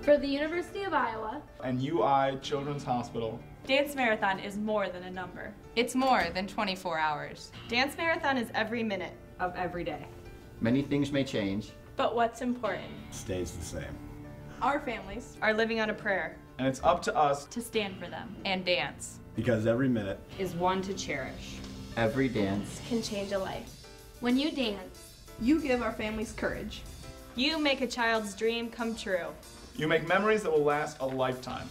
For the University of Iowa and UI Children's Hospital, Dance Marathon is more than a number. It's more than 24 hours. Dance Marathon is every minute of every day. Many things may change, But what's important? Stays the same. Our families are living on a prayer and it's up to us to stand for them. And dance. Because every minute is one to cherish. every dance. can change a life. When you dance, You give our families courage. You make a child's dream come true. You make memories that will last a lifetime.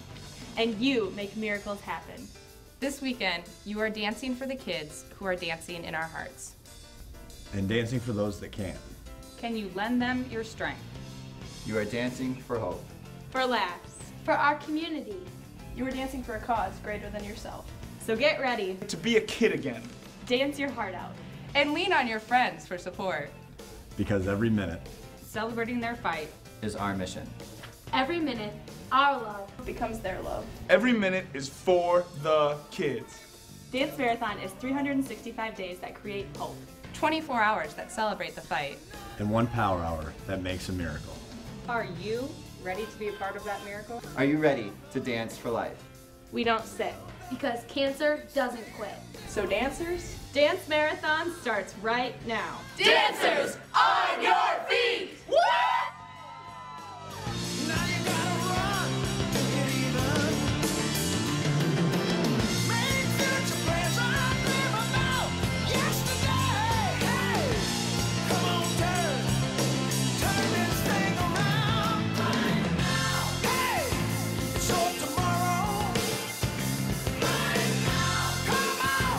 And you make miracles happen. This weekend, you are dancing for the kids who are dancing in our hearts. and dancing for those that can't. Can you lend them your strength? You are dancing for hope. For laughs. for our community. You are dancing for a cause greater than yourself. So get ready. To be a kid again. Dance your heart out. And lean on your friends for support. Because every minute Celebrating their fight. Is our mission. Every minute, our love. Becomes their love. Every minute is for the kids. Dance Marathon is 365 days that create hope. 24 hours that celebrate the fight. and 1 power hour that makes a miracle. Are you ready to be a part of that miracle? Are you ready to dance for life? We don't sit. Because cancer doesn't quit. So dancers, Dance Marathon starts right now. Dancers on your feet! Woo!